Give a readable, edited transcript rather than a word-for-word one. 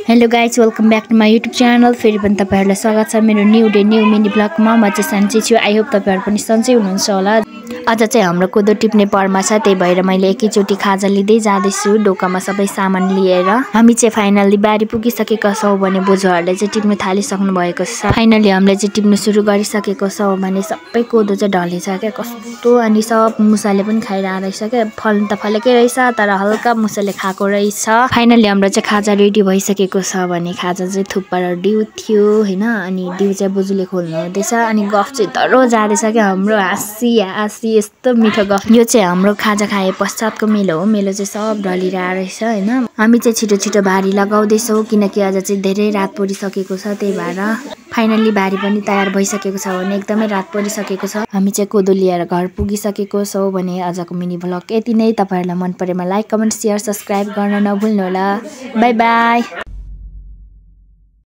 Hello guys welcome back to my YouTube channel. फेरि पनि तपाईहरुलाई स्वागत छ मेरो न्यू डे न्यू मिनी ब्लगमा। म चाहिँ सन्चै छु। आई होप तपाईहरु पनि सन्चै हुनुहुन्छ होला। आज चाहिँ हाम्रो कोदो टिप्ने परमा छ, त्यही भएर मैले एकैचोटी खाजा लिँदै जाँदैछु डोकामा सबै सामान लिएर। हामी चाहिँ फाइनली बारी पुगिसकेका छौं भने बोजूहरुले चाहिँ टिप्न थालिसक्नु भएको छ। फाइनली हामीले चाहिँ टिप्न सुरु गरिसकेको छौं भने सबै कोदो चाहिँ ढलेछ के कस्तो, अनि सब मुसाले पनि खाइरहेको रहेछ के। फल्न त फलेकै रहेछ तर हल्का मुसाले खाएको रहेछ। फाइनली हाम्रो चाहिँ खाजा रेडी भइसकेको छ भने खाजा चाहिँ थुक्पा र डिउ थियो हैन। अनि डिउ चाहिँ बोजूले खोल्नु हुँदैछ अनि गफ चाहिँ डरो जाँदैछ के हाम्रो। हाँसी यस्तो मिठो गफ। यो चाहिँ हाम्रो खाजा खाए पश्चातको मेलो हो। मेलो चाहिँ सब ढलिरहेको रहेछ हैन। हामी चाहिँ छिटो छिटो भारी लगाउँदैछौँ किनकि आज चाहिँ धेरै रात परिसकेको छ, त्यही भएर फाइनली भारी पनि तयार भइसकेको छ भने एकदमै रात परिसकेको छ। हामी चाहिँ कोदो लिएर घर पुगिसकेको छौँ भने आजको मिनी भ्लग यति नै। तपाईहरुलाई मन परेमा लाइक कमेन्ट शेयर सब्स्क्राइब गर्न नभुल्नु होला। Bye bye.